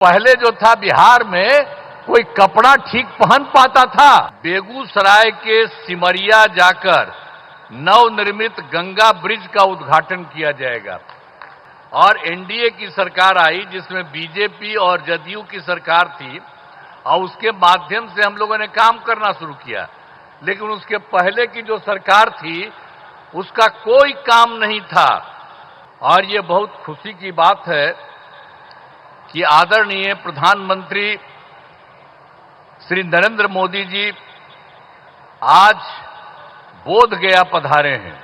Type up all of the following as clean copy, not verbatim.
पहले जो था बिहार में कोई कपड़ा ठीक पहन पाता था। बेगूसराय के सिमरिया जाकर नवनिर्मित गंगा ब्रिज का उद्घाटन किया जाएगा और एनडीए की सरकार आई जिसमें बीजेपी और जदयू की सरकार थी और उसके माध्यम से हम लोगों ने काम करना शुरू किया। लेकिन उसके पहले की जो सरकार थी उसका कोई काम नहीं था और ये बहुत खुशी की बात है कि आदरणीय प्रधानमंत्री श्री नरेंद्र मोदी जी आज बोध गया पधारे हैं।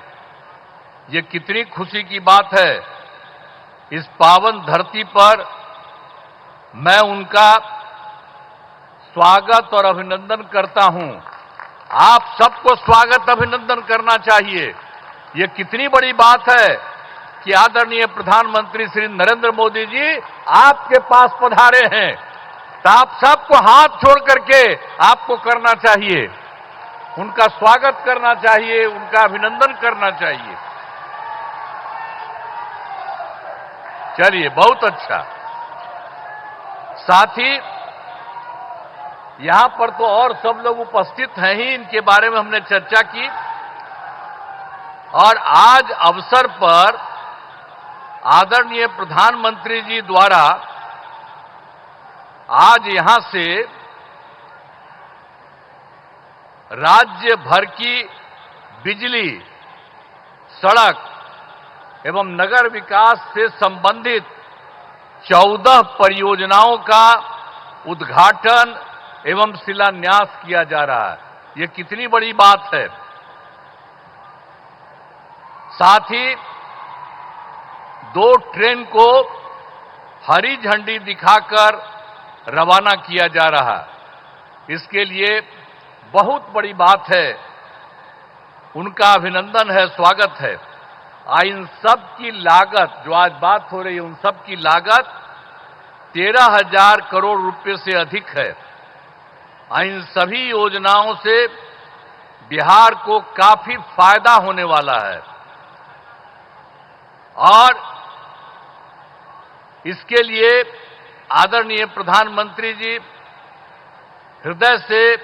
ये कितनी खुशी की बात है। इस पावन धरती पर मैं उनका स्वागत और अभिनंदन करता हूं। आप सबको स्वागत अभिनंदन करना चाहिए। ये कितनी बड़ी बात है कि आदरणीय प्रधानमंत्री श्री नरेंद्र मोदी जी आपके पास पधारे हैं, तो आप सबको हाथ छोड़ करके आपको करना चाहिए, उनका स्वागत करना चाहिए, उनका अभिनंदन करना चाहिए। चलिए, बहुत अच्छा। साथ ही यहां पर तो और सब लोग उपस्थित हैं ही, इनके बारे में हमने चर्चा की और आज अवसर पर आदरणीय प्रधानमंत्री जी द्वारा आज यहां से राज्य भर की बिजली, सड़क एवं नगर विकास से संबंधित 14 परियोजनाओं का उद्घाटन एवं शिलान्यास किया जा रहा है। ये कितनी बड़ी बात है। साथ ही 2 ट्रेन को हरी झंडी दिखाकर रवाना किया जा रहा है। इसके लिए बहुत बड़ी बात है, उनका अभिनंदन है, स्वागत है। इन सब की लागत, जो आज बात हो रही है, उन सब की लागत 13,000 करोड़ रुपए से अधिक है। इन सभी योजनाओं से बिहार को काफी फायदा होने वाला है और इसके लिए आदरणीय प्रधानमंत्री जी हृदय से,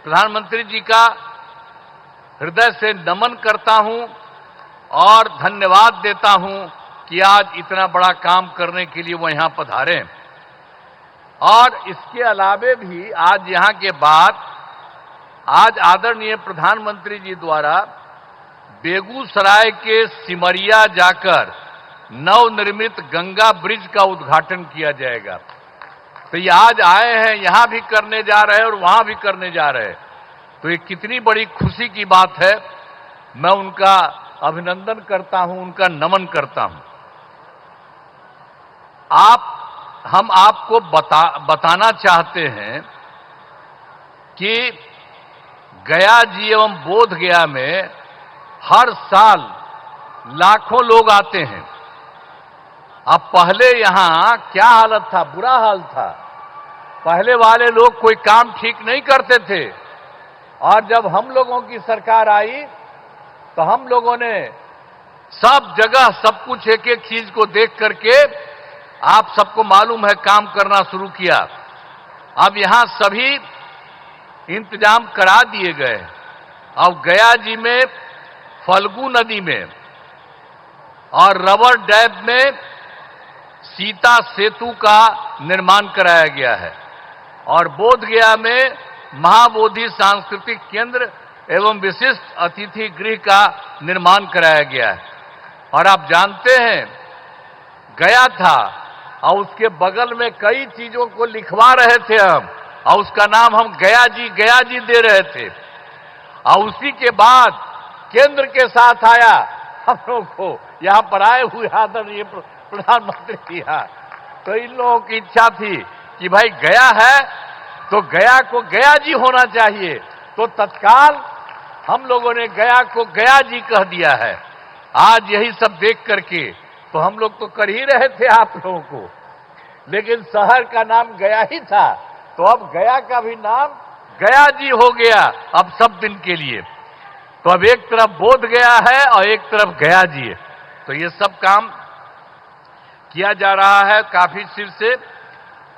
प्रधानमंत्री जी का हृदय से नमन करता हूं और धन्यवाद देता हूं कि आज इतना बड़ा काम करने के लिए वो यहां पधारे। और इसके अलावे भी आज यहां के बाद आज आदरणीय प्रधानमंत्री जी द्वारा बेगूसराय के सिमरिया जाकर नवनिर्मित गंगा ब्रिज का उद्घाटन किया जाएगा। तो ये आज आए हैं, यहां भी करने जा रहे हैं और वहां भी करने जा रहे हैं। तो ये कितनी बड़ी खुशी की बात है। मैं उनका अभिनंदन करता हूं, उनका नमन करता हूं। हम आपको बताना चाहते हैं कि गया जी एवं बोध गया में हर साल लाखों लोग आते हैं। अब पहले यहां क्या हालत था, बुरा हाल था। पहले वाले लोग कोई काम ठीक नहीं करते थे और जब हम लोगों की सरकार आई तो हम लोगों ने सब जगह सब कुछ एक एक चीज को देख करके, आप सबको मालूम है, काम करना शुरू किया। अब यहां सभी इंतजाम करा दिए गए। अब गया जी में फल्गु नदी में और रबर डैम में सीता सेतु का निर्माण कराया गया है और बोध गया में महाबोधि सांस्कृतिक केंद्र एवं विशिष्ट अतिथि गृह का निर्माण कराया गया है। और आप जानते हैं, गया था और उसके बगल में कई चीजों को लिखवा रहे थे हम और उसका नाम हम गया जी दे रहे थे और उसी के बाद केंद्र के साथ आया हम लोग को यहां पर आए हुए आदरणीय प्रधानमंत्री जी। तो इन लोगों की इच्छा थी कि भाई गया है तो गया को गया जी होना चाहिए, तो तत्काल हम लोगों ने गया को गया जी कह दिया है। आज यही सब देख करके तो हम लोग तो कर ही रहे थे आप लोगों को, लेकिन शहर का नाम गया ही था, तो अब गया का भी नाम गया जी हो गया अब सब दिन के लिए। तो अब एक तरफ बोध गया है और एक तरफ गया जी है। तो ये सब काम किया जा रहा है काफी सिर से।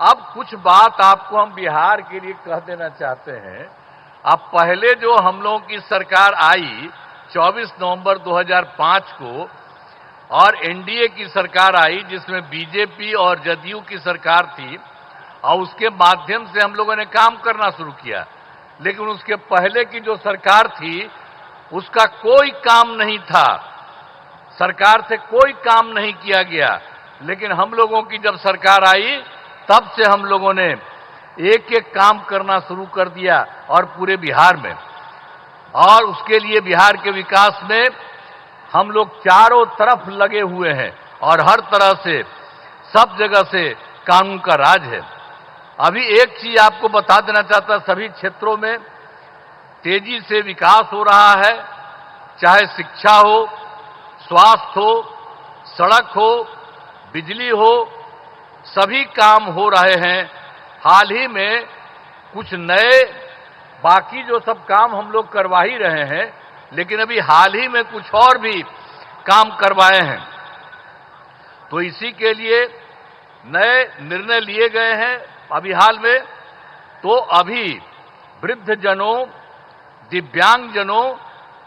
अब कुछ बात आपको हम बिहार के लिए कह देना चाहते हैं। अब पहले जो हम लोगों की सरकार आई 24 नवंबर 2005 को, और एनडीए की सरकार आई जिसमें बीजेपी और जदयू की सरकार थी, और उसके माध्यम से हम लोगों ने काम करना शुरू किया। लेकिन उसके पहले की जो सरकार थी उसका कोई काम नहीं था, सरकार से कोई काम नहीं किया गया। लेकिन हम लोगों की जब सरकार आई तब से हम लोगों ने एक एक काम करना शुरू कर दिया, और पूरे बिहार में। और उसके लिए बिहार के विकास में हम लोग चारों तरफ लगे हुए हैं, और हर तरह से सब जगह से कानून का राज है। अभी एक चीज आपको बता देना चाहता, सभी क्षेत्रों में तेजी से विकास हो रहा है, चाहे शिक्षा हो, स्वास्थ्य हो, सड़क हो, बिजली हो, सभी काम हो रहे हैं। हाल ही में कुछ नए, बाकी जो सब काम हम लोग करवा ही रहे हैं, लेकिन अभी हाल ही में कुछ और भी काम करवाए हैं। तो इसी के लिए नए निर्णय लिए गए हैं अभी हाल में। तो अभी वृद्धजनों, दिव्यांगजनों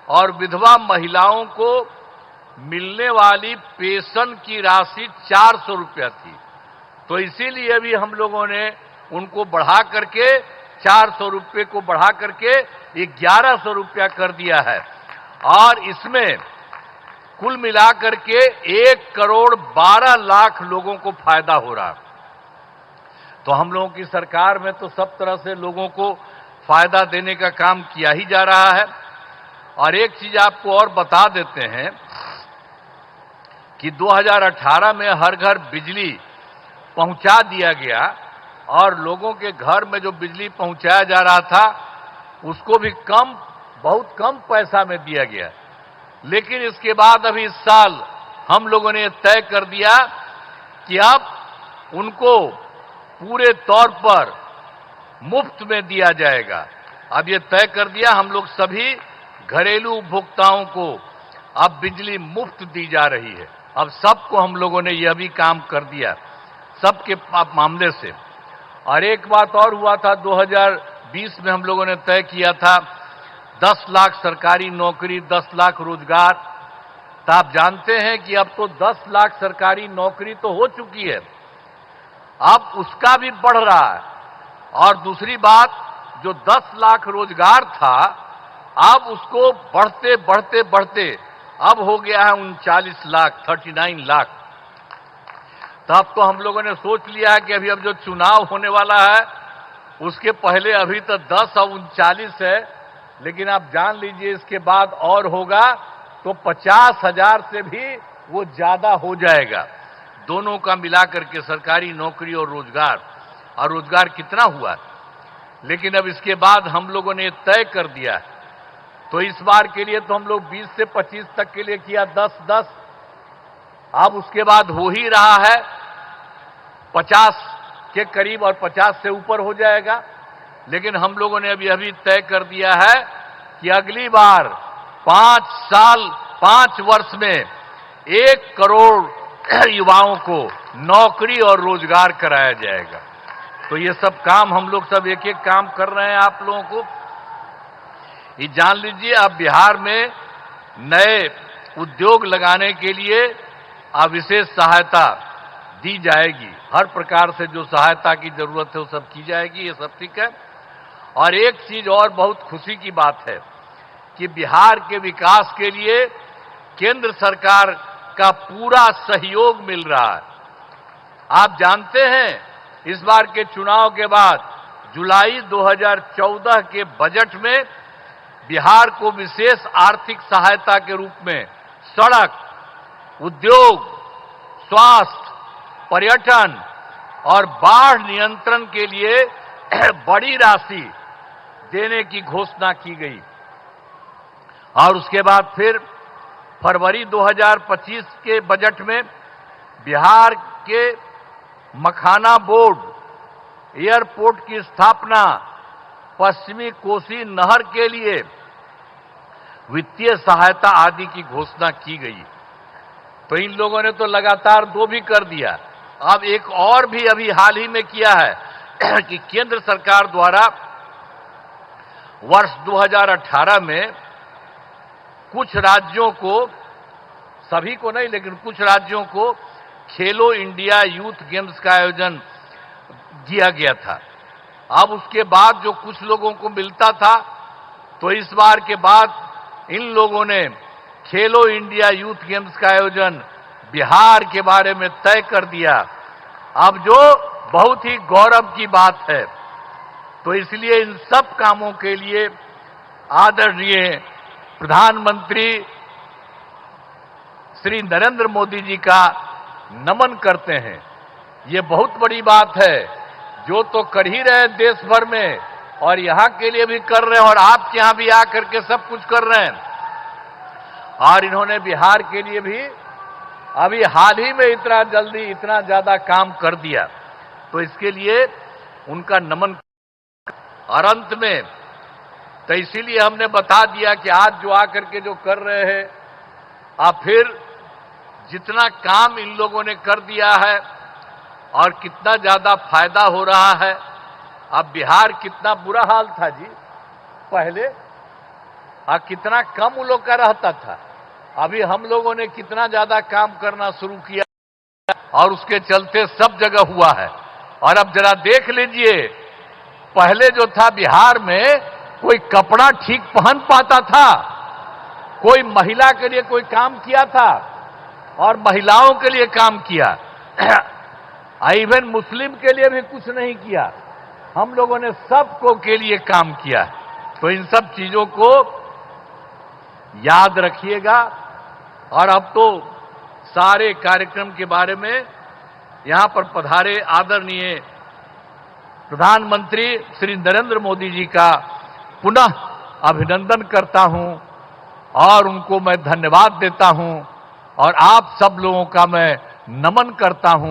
और विधवा महिलाओं को मिलने वाली पेंशन की राशि 400 रुपया थी, तो इसीलिए अभी हम लोगों ने उनको बढ़ा करके 400 रुपये को बढ़ा करके 1100 रुपया कर दिया है। और इसमें कुल मिलाकर के 1,12,00,000 लोगों को फायदा हो रहा है। तो हम लोगों की सरकार में तो सब तरह से लोगों को फायदा देने का काम किया ही जा रहा है। और एक चीज आपको और बता देते हैं कि 2018 में हर घर बिजली पहुंचा दिया गया, और लोगों के घर में जो बिजली पहुंचाया जा रहा था उसको भी बहुत कम पैसा में दिया गया। लेकिन इसके बाद अभी इस साल हम लोगों ने तय कर दिया कि अब उनको पूरे तौर पर मुफ्त में दिया जाएगा। अब ये तय कर दिया, हम लोग सभी घरेलू उपभोक्ताओं को अब बिजली मुफ्त दी जा रही है। अब सबको हम लोगों ने यह भी काम कर दिया, सबके मामले से। और एक बात और हुआ था, 2020 में हम लोगों ने तय किया था 10 लाख सरकारी नौकरी, 10 लाख रोजगार। तो आप जानते हैं कि अब तो 10 लाख सरकारी नौकरी तो हो चुकी है, अब उसका भी बढ़ रहा है। और दूसरी बात, जो 10 लाख रोजगार था, अब उसको बढ़ते बढ़ते बढ़ते अब हो गया है 39 लाख, 39 लाख। तब तो हम लोगों ने सोच लिया है कि अभी अब जो चुनाव होने वाला है उसके पहले अभी तो 10 और 39 है, लेकिन आप जान लीजिए इसके बाद और होगा तो 50,000 से भी वो ज्यादा हो जाएगा, दोनों का मिलाकर के, सरकारी नौकरी और रोजगार। और रोजगार कितना हुआ, लेकिन अब इसके बाद हम लोगों ने तय कर दिया। तो इस बार के लिए तो हम लोग 20 से 25 तक के लिए किया 10-10, अब उसके बाद हो ही रहा है 50 के करीब, और 50 से ऊपर हो जाएगा। लेकिन हम लोगों ने अभी तय कर दिया है कि अगली बार 5 वर्ष में 1 करोड़ युवाओं को नौकरी और रोजगार कराया जाएगा। तो ये सब काम हम लोग सब एक एक काम कर रहे हैं। आप लोगों को ये जान लीजिए, अब बिहार में नए उद्योग लगाने के लिए विशेष सहायता दी जाएगी। हर प्रकार से जो सहायता की जरूरत है वो सब की जाएगी, ये सब ठीक है। और एक चीज और बहुत खुशी की बात है कि बिहार के विकास के लिए केंद्र सरकार का पूरा सहयोग मिल रहा है। आप जानते हैं, इस बार के चुनाव के बाद जुलाई 2014 के बजट में बिहार को विशेष आर्थिक सहायता के रूप में सड़क, उद्योग, स्वास्थ्य, पर्यटन और बाढ़ नियंत्रण के लिए बड़ी राशि देने की घोषणा की गई। और उसके बाद फिर फरवरी 2025 के बजट में बिहार के मखाना बोर्ड, एयरपोर्ट की स्थापना, पश्चिमी कोसी नहर के लिए वित्तीय सहायता आदि की घोषणा की गई। तो इन लोगों ने तो लगातार 2 भी कर दिया। अब एक और भी अभी हाल ही में किया है कि केंद्र सरकार द्वारा वर्ष 2018 में कुछ राज्यों को, सभी को नहीं लेकिन कुछ राज्यों को खेलो इंडिया यूथ गेम्स का आयोजन किया गया था। अब उसके बाद जो कुछ लोगों को मिलता था, तो इस बार के बाद इन लोगों ने खेलो इंडिया यूथ गेम्स का आयोजन बिहार के बारे में तय कर दिया। अब जो बहुत ही गौरव की बात है। तो इसलिए इन सब कामों के लिए आदरणीय प्रधानमंत्री श्री नरेंद्र मोदी जी का नमन करते हैं। ये बहुत बड़ी बात है, जो तो कर ही रहे देश भर में और यहां के लिए भी कर रहे हैं और आपके यहां भी आकर के सब कुछ कर रहे हैं। और इन्होंने बिहार के लिए भी अभी हाल ही में इतना जल्दी इतना ज्यादा काम कर दिया, तो इसके लिए उनका नमन। और अंत में तो इसीलिए हमने बता दिया कि आज जो आकर के जो कर रहे हैं, आप फिर जितना काम इन लोगों ने कर दिया है और कितना ज्यादा फायदा हो रहा है। अब बिहार कितना बुरा हाल था जी पहले, कितना कम उन लोग का रहता था। अभी हम लोगों ने कितना ज्यादा काम करना शुरू किया और उसके चलते सब जगह हुआ है। और अब जरा देख लीजिए, पहले जो था बिहार में कोई कपड़ा ठीक पहन पाता था, कोई महिला के लिए कोई काम किया था और महिलाओं के लिए काम किया, इवन मुस्लिम के लिए भी कुछ नहीं किया। हम लोगों ने सबको के लिए काम किया। तो इन सब चीजों को याद रखिएगा। और अब तो सारे कार्यक्रम के बारे में यहां पर पधारे आदरणीय प्रधानमंत्री श्री नरेंद्र मोदी जी का पुनः अभिनंदन करता हूं और उनको मैं धन्यवाद देता हूं और आप सब लोगों का मैं नमन करता हूं।